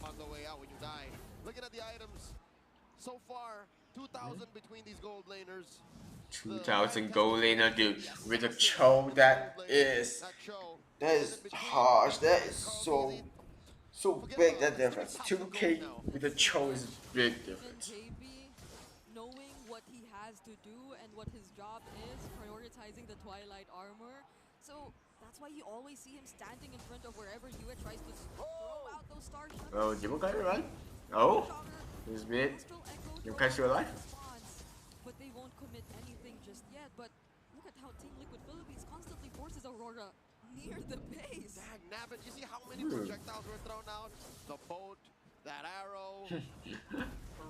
on the way out when you die. Looking at the items, so far 2,000 between these gold laners. 2,000 gold laner, dude, with a chow that is harsh. That is so big, that difference. 2k with a chow is big And difference. JB, knowing what he has to do and what his job is, prioritizing the Twilight armor. So that's why you always see him standing in front of wherever Yue tries to throw out those star shuttles. Oh, Demon Kite run? Oh, this bit. Demon Kite still alive? But they won't commit anything just yet. But look at how Team Liquid Philippines constantly forces Aurora near the base. Dang, Navin, you see how many projectiles were thrown out? The boat, that arrow,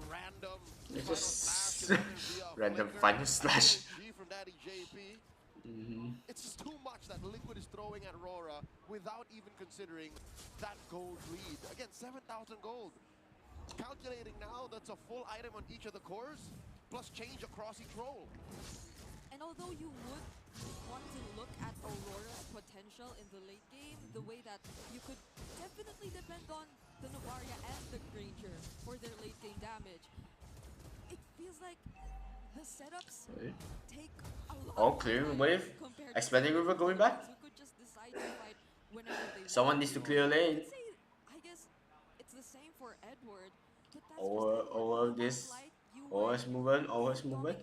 random. It's final just slash, another via random flicker, final slash. IOG from Daddy JP. It's just too much that Liquid is throwing at Aurora without even considering that gold lead. Again, 7,000 gold. Calculating now, that's a full item on each of the cores, plus change across each role. And although you would want to look at Aurora's potential in the late game, the way that you could definitely depend on the Novaria and the Granger for their late game damage, it feels like the setups take a lot All clear wave. compared Expanding river going back. who could just decide to fight whenever they Someone want needs to clear a lane. I guess it's the same for Edward. But that's Over this. Always moving, always moving.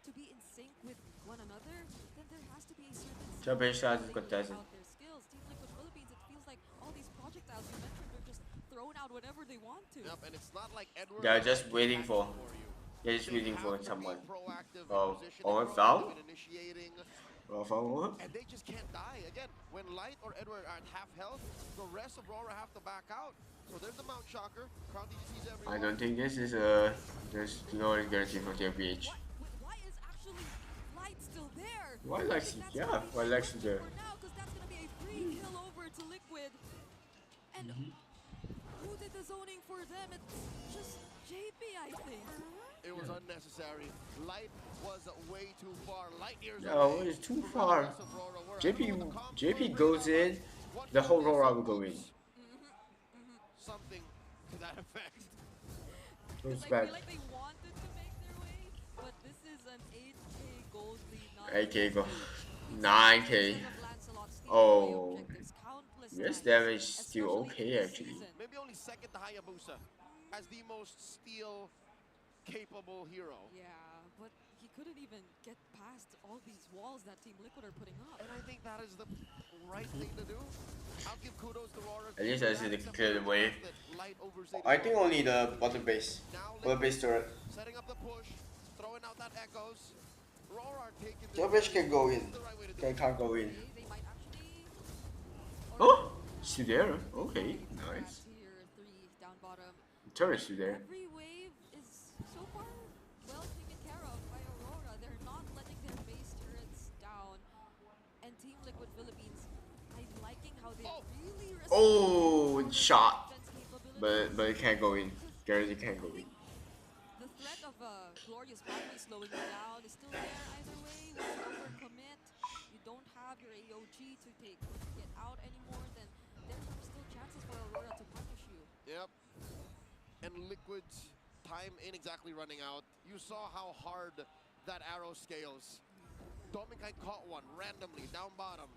To be in sync with one another, then there has to be a certain Japan shots is they contested. out their skills. Team Liquid Philippines, it feels like all these projectiles you mentioned are just thrown out whenever they want to. Yep, and it's not like Edward. They're just waiting for. you. They're just waiting for Have to be someone. proactive in Oh, positioning, oh, proactive foul? in initiating, Oh, foul. and they just can't die. Again, when Light or Edward are at half health, the rest of Aurora have to back out. So there's the Mount Shocker. Crown DGC's everyone. I don't think this is there's no guarantee for TFPH. Why is actually Light still there? Why I Lexi? think that's Yeah, gonna be why the Lexi question there? For now, because that's gonna be a free kill over to Liquid. And who did the zoning for them? It's just JP, I think. It was unnecessary. Light was way too far. Light years No, away it's too from the far. rest of Aurora. We're JP having the comp JP right goes now, in, but the whole what Aurora is will go in. something to that effect. Goes I back. feel like they wanted to make their way, but this is an 8k gold lead, not 8k go. 9k. Instead of Lancelot stealing Oh. away objectives countless Yes, times, damage still especially okay in this actually. season. Maybe only second to Hayabusa as the most steal capable hero. Yeah, but he couldn't even get past all these walls that Team Liquid are putting up. And I think that is the right thing to do. I'll give kudos to Aurora. At least I see they can clear the wave. Light overstayed I his think welcome. only the bottom base. Now Bottom base turret. setting up the push, throwing out that echoes. Aurora are taking the Top base can go in. This is the right way to do They it. can't go in. They might actually... Oh, still there. Okay, nice. Tier 3 down bottom. Turret's still there. Every wave is so far well taken care of by Aurora. They're not letting their base turrets down. And Team Liquid Philippines, I'm liking how they really respect Oh, shot. defense capabilities. But it can't go in. Guarantee can't go in. The threat of a glorious battery slowing you down is still there either way. Once you overcommit, you don't have your AOG to get out anymore, then there are still chances for Aurora to punish you. Yep. And Liquid's time ain't exactly running out. You saw how hard that arrow scales. Dominkite caught one randomly down bottom.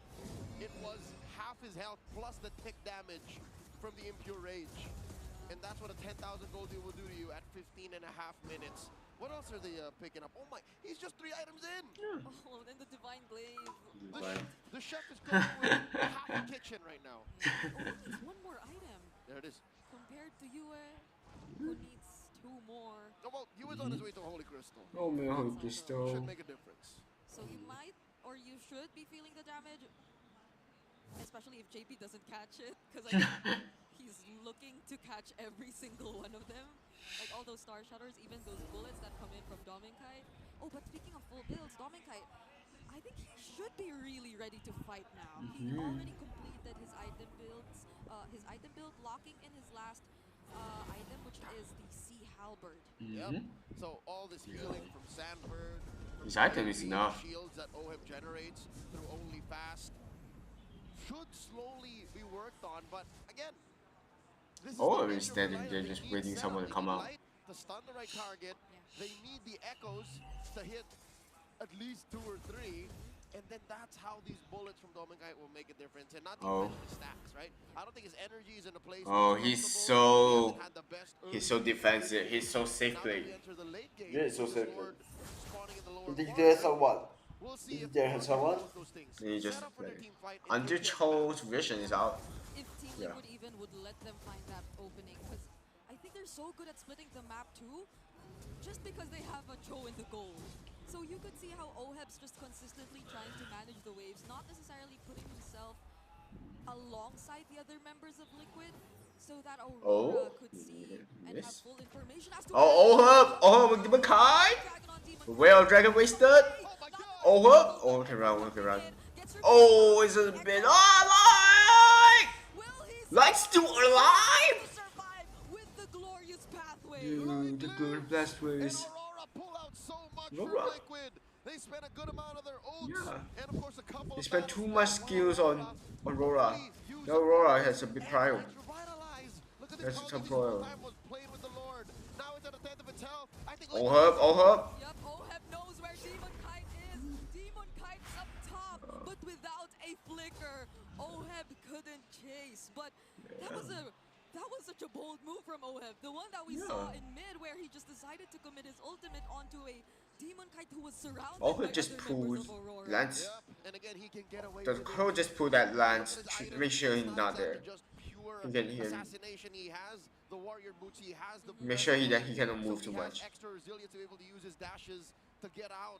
It was half his health plus the tick damage from the Impure Rage. And that's what a 10,000 gold deal will do to you at 15 and a half minutes. What else are they picking up? Oh my, he's just 3 items in. Oh, then the Divine Glaive. The chef is cooking with half the kitchen right now. Only needs one more item There it is. compared to Yue, who needs 2 more. Oh, well, he was on his way to Holy Crystal. Oh man, Should Crystal. make a difference. So you might, or you should be feeling the damage, especially if JP doesn't catch it, because he's looking to catch every single one of them. Like all those star shutters, even those bullets that come in from Dominkite. Oh, but speaking of full builds, Dominkite, I think he should be really ready to fight now. He already completed his item build, locking in his last item, which is the Sea Halberd. Yep. So all this healing from Sandbird, from His item is the enough. shields that OHIP generates through Only Fast should slowly be worked on, but again, this is Oh, the they're nature of standing Light. there They just need waiting setup. someone to They come need out. Light to stun the right target. They need the echoes to hit at least 2 or 3. And then that's how these bullets from Dominkite will make a difference. And not to mention the stacks, right? I don't think his energy is in a place Oh, where he's comfortable. He so hasn't had the best he's so early defensive. season. He's so safe Now that playing. we enter the late game, Yeah, it's so with safe. Sword spawning in the lower You think quadrant, there's a what? We'll see if There has someone. both those things. Then you just Set up for their like team fight. until Cho's vision is out. If Team Yeah. Liquid even would let them find that opening, because I think they're so good at splitting the map too, just because they have a Cho in the goal. So you could see how Oheb's just consistently trying to manage the waves, not necessarily putting himself alongside the other members of Liquid, so that Aurora could see and have full information as to Oh, with the Makai. Well, Dragon wasted. Oh, turn around, turn around. Oh, it's a bit. Oh, like still alive. with the glorious pathway. Dude, the good pathways. Aurora pull out so much Aurora. from Liquid. They spent a good amount of their ults. Yeah. And of course a couple They of spent too battles much now. skills on Aurora. Now Aurora has a big prio. That's a top prio. Oh, Yep, Oheb knows where Demon Kite is. Demon Kite's up top, but without a flicker, Oheb couldn't chase. But that was such a bold move from Oheb. The one that we saw in mid, where he just decided to commit his ultimate onto a Demon Kite who was surrounded by Oheb just other pulled members of Aurora. Lance. And again, he can get away The with crow it. just pulled that Lance to make sure he's not there. Just pure You can hear him. assassination. He has the warrior boots. He has the Make sure that he cannot move so too he much. has extra resilience to be able to use his dashes to get out.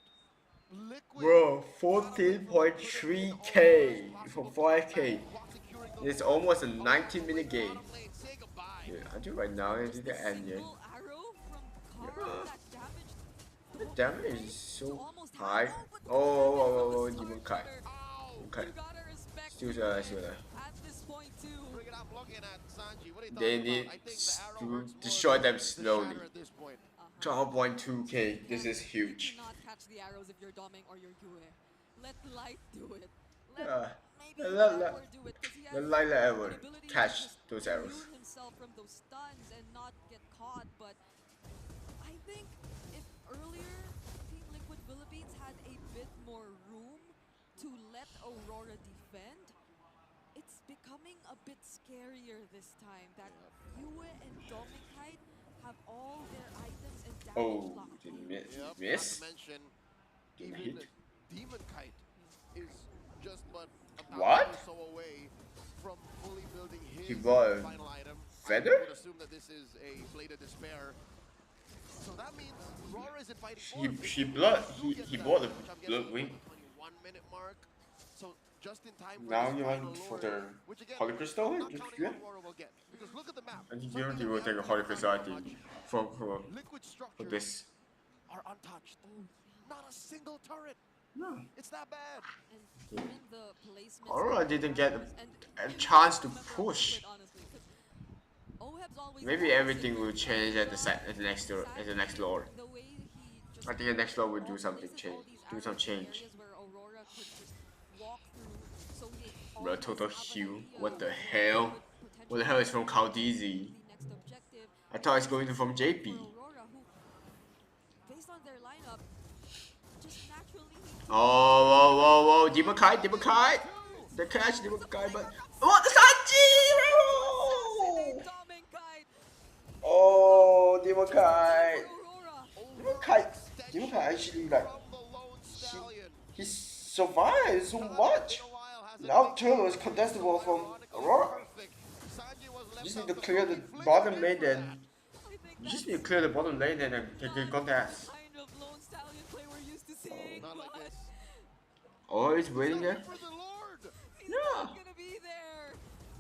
Liquid Bro, 14.3k for 5k. It's almost a 90-minute game. Yeah, until right now, it's the end yet. Single arrow from Carl that damaged The damage is so high. Oh, Demon Kai. Okay. Still there. at this point too. Bring it up, looking at Sanji. What are you They talking need about? I think the arrow to hurts more destroy them than the slowly. shatter at this point. 12.2k. This is You huge. cannot catch the arrows if you're Doming or you're Yue. Let Light do it. Maybe let- Edward do it, 'cause he has Let Lila the ever ability to catch just those arrows. immune himself from those stuns and not get caught. But I think if earlier Team Liquid Philippines had a bit more room to let Aurora defend, it's becoming a bit scarier this time that Yue and Domingkite have all their items and damage Oh, locked did in. miss? Yep, Miss? not to mention, Didn't even hit. Demon Kite is just but a What? thousand or so away from fully building his He bought a final item. feather? I would assume that this is a Blade of Despair. So that means Aurora isn't fighting for it. He If blood. do He get he that, bought the which I'm blood guessing wing. is the 21-minute mark. So just in time for Now his you final want for lure, the which again, Holy Crystal? I'm not Just counting yeah. what Aurora will get. Because look at the map. I think Something you that will we take a haven't Holy seen Crystal. I that think much. for Liquid structures this. are untouched. Not a single turret. No. It's that bad. And even the placements Aurora of the didn't get arrows and a even chance to the member of push. Liquid, honestly, 'cause Oheb's always Maybe been everything will considered change at the strong. at the next Sadly, lore. the way he just I think the next lore will do all something places change. all these Do arrows some in change. areas where Aurora could just walk through, so he Bro, always total have an heal. idea What the of hell? could What the hell is potentially from be Caldeezy? the next objective. I thought it's going to from For JP. Aurora, who, based on their lineup, just naturally Oh, Demon Kite. The catch, Demon Kite, but what the Sanji? Domingkite Oh, Demon Kite. Aurora. Demon Kite actually like From the lone stallion. he survived so much. Now turn was contestable from Aurora. You just need to clear the bottom lane then. You just need to clear the bottom lane and then take the contest. Kind of lone stallion play we're used to seeing, Not like but this. Oh, he's waiting there. For the Lord. he's Yeah. not gonna be there.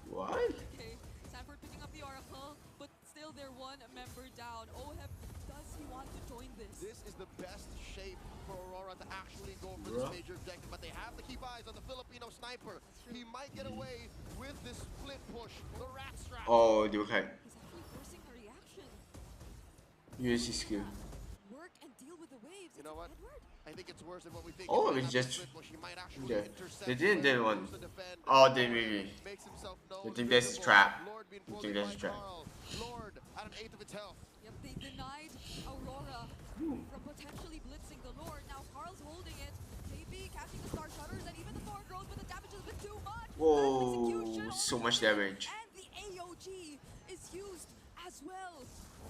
What? Okay, Sanford picking up the Oracle, but still they're one member down. Oheb, does he want to join this? This is the best shape for Aurora to actually go for Bruh. this major objective, but they have to keep eyes on the Filipino sniper. He might get away with this split push, the rat strap. Oh, Demon Kite. He's actually forcing a reaction. USC skill. Work and deal with the waves. You know what? Edward. I think it's worse than what we think. Oh, He might it's have a just- split push. He might actually yeah. intercept They didn't where do he one. wants to defend. Oh, they maybe. Makes himself known, They think this is visible. trap. Lord being They think bullied this by is trap. Carl. Lord at an eighth of its health. Yep, they denied Aurora from potentially blitzing the Lord. Now Carl's holding it. KB catching the Star Shutters and even the Thorn Growth, but the damage is a bit too much. Whoa, Execution so on much the damage. And the AOG is used as well.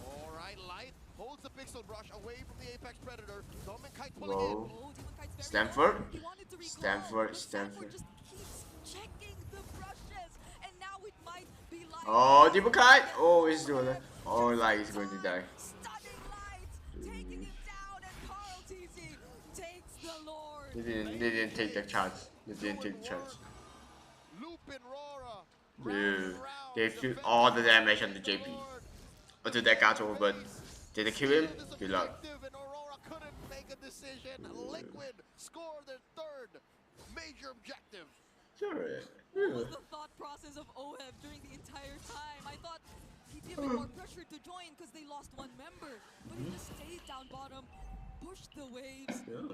All right, Light holds the pixel brush away from the Apex Predator. Dominic Kite pulling Whoa. in. Oh, Demon Kite's Stanford? He wanted to recall, Stanford, but Stanford. just keeps checking the brushes, and now it might be like Oh, Demon Kite! Oh, he's doing Over it. Oh, just like in he's going to die. time. Stunning lights, taking it down, and Carl TC takes the Lord. They didn't take the chance. They didn't take the chance. Lupin Rora. Dude, they feel all the damage on the JP. Until that got over, but did they kill him? Good luck. And Aurora couldn't make a decision. Liquid score their third major objective. Sure. What was the thought process of OHEB during the entire time? I thought he'd be a bit more pressured to join because they lost one member, but he just stayed down bottom, pushed the waves, and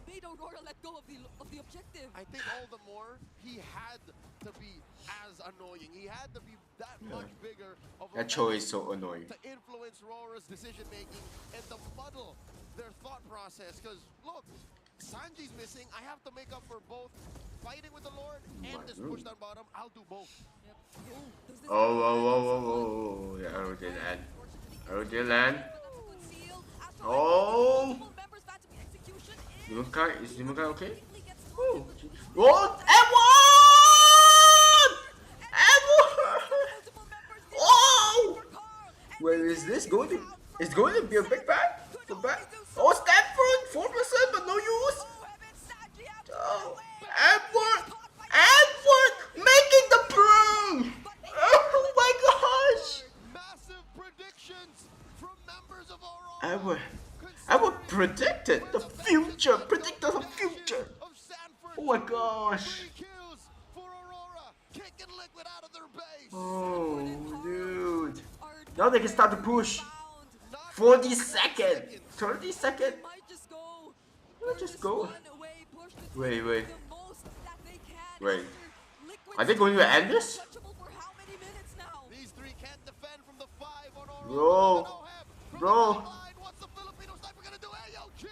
made Aurora let go of the objective. I think all the more he had to be as annoying. He had to be that much bigger of a That choice is so annoying. to influence Rora's decision making and to muddle their thought process. Because look, Sanji's missing. I have to make up for both fighting with the Lord and this push down bottom. I'll do both. Yep. There's this Oh. The arrow didn't land. Arrow didn't land. but that's a good seal. Astro Oh. multiple members back to the execution is Demon Kite? Is Demon Kite okay? completely gets Oh. through. What? Edward! Multiple members did Oh! for Carl, and Where is this going to? It's going to be a big bang? The back? Oh, Stanford! 4%, but no use! OHEB and Sanji out to Oh, the way. Edward! Edward! Making the broom! Oh my gosh! Massive predictions from members of Aurora. Edward predicted the future! Predicted the future! Of Sanford. Oh my gosh! 3 kills for Aurora. Kicking Liquid out of their base. Oh, dude. Are Now they can start to push. bound. 40 seconds! 30 seconds! Might just go. Let's just go. One away, push to Wait. take the most that they can Wait. after Liquid Are they going to end this? untouchable for how many minutes now? These 3 can't defend from the 5 on Aurora. Bro. From the Bro. back line. What's the Filipino sniper gonna do? AOG.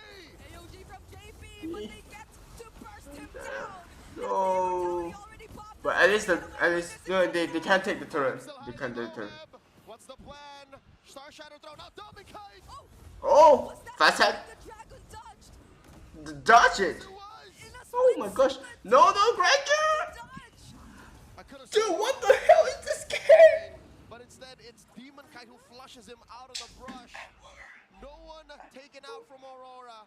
AOG from JP, but they get to burst him down. No. Already popped. But at least no, they can't take the turret. Still They hiding can't take the turret. Web. What's the plan? Star Shadow throw. Now Dominic Kite. Oh! Was that Fast head! the dragon dodged? Dodge it! It was. In a Oh split my gosh! second, No, Granger! dodge. I could've Dude, said what the hell is this game? but instead it's Demon Kite who flushes him out of the brush. No one taken out from Aurora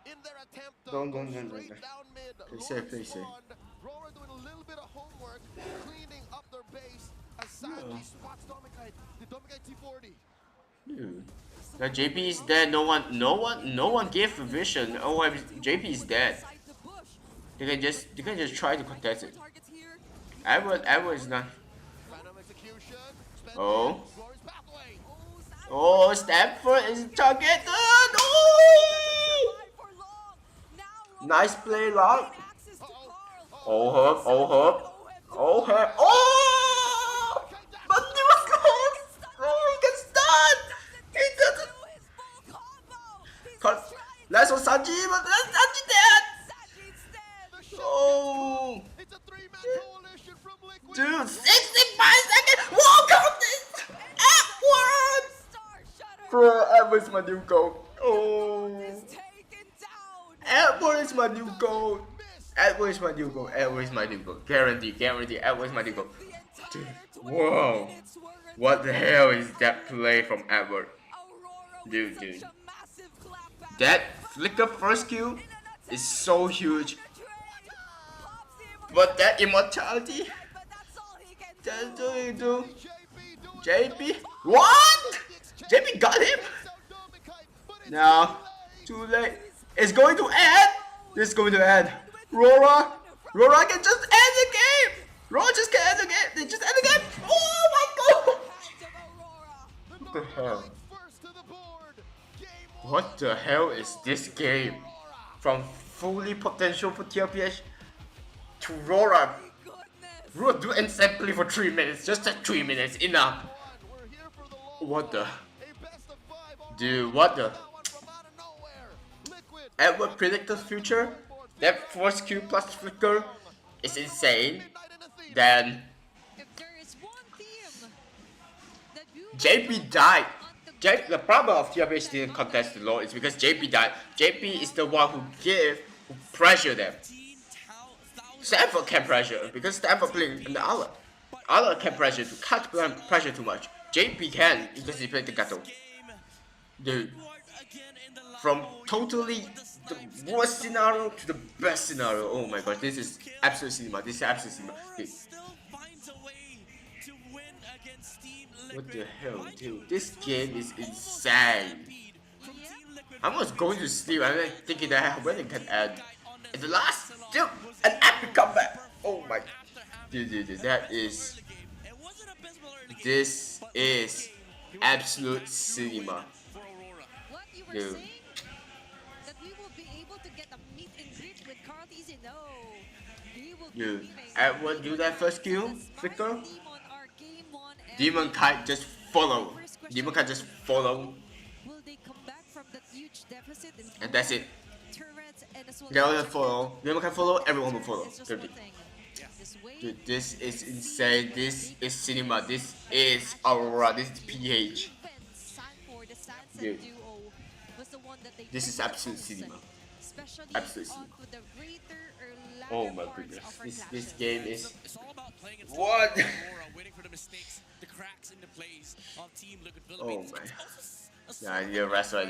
in their attempt to Don't, go don't, don't, straight don't. down mid. Play Lord safe, play safe. spawned. Aurora doing a little bit of homework, cleaning up their base as Sanji spots Domikite. The Domikite T40. Dude. Now JP is dead. No one gave a vision. Oh, JP is dead. Inside the bush. They can just try to contest it. Targets here. Edward is not. Random execution. Oh. Glorious pathway. Oh, Sam Oh, Stanford is targeted. Oh! survived for long. Now Nice play, Locke. gain access to Carl. Oh, her. Oh! But it was close. Oh, he gets stunned. He doesn't. Do his full combo. He's Cut. just trying Let's go Sanji, but that's Sanji dead. Sanji instead. Oh, It's a 3-man coalition from Liquid. dude, 65 seconds. Walk out this. Edward. Star Shutter Bro, Edward's my new goal. Oh, is taken down. Edward is my new goal. Edward is my new goal. Edward is my new goal. Guarantee. Edward is my new goal. The Dude, entire 20 whoa. minutes were What the hell is that play from Edward? Aurora with Dude, such dude. a massive clapback. That flicker first kill In an is attempt so huge. to trade. Pops the immortality, But that immortality, but that's all he can that's do. what you do. JP doing JP, what? JP got him? Now, too late. It's going to end. This is going to end. Rora can just end the game. Rora just can end the game. They just end the game. Oh my god. Hands of Aurora. What the hell? First to the board. Game What the hell is this game? From fully potential for TRPH to Rora. Goodness. Rora do assembly for 3 minutes. Just that 3 minutes. Enough. We're here for the long What the? haul. A best of 5 Dude, what the? That one from out of nowhere. Liquid. Edward predicted future. That first Q plus flicker is insane. Midnight in Athena. Then If there is one team that you JP died. The problem of TRPH didn't contest the law is because JP died. JP is the one who pressure them. Stanford can pressure because Stanford playing an Ala. Ala can pressure to cut pressure too much. JP can because he played the Gato. Dude, from totally the worst scenario to the best scenario. Oh my god, this is absolute cinema. This is absolute cinema. Dude. What the hell, dude? This game is insane. I was going to sleep. I'm like thinking that when it can end. It's the last, dude, an epic comeback. Oh my, dude, that is. This is absolute cinema. What you were Dude. saying? That we will be able to get a meet and greet with Carl Easy? No. He will be Dude, leaving. everyone do that first kill, Flicker? Demon are game one. Demon Kite just follow. Demon Kite just follow. Will they come back from that huge deficit in And that's it. turrets and as well They all as follow. Demon Kite follow, everyone will follow. It's just one thing. This wave, Dude, this is insane. This is cinema. This is Aurora. This is PH. even Sanford, the Sansa Dude. duo, was the one that they This is took absolute closer, cinema. especially Absolute cinema. onto the greater or Oh latter my parts goodness. of our This clashes. game is It's all about playing it what? Aurora, waiting for the mistakes, the cracks in the plays of Team Liquid Oh Philippines. my. It's also a Yeah, I need a rest right now.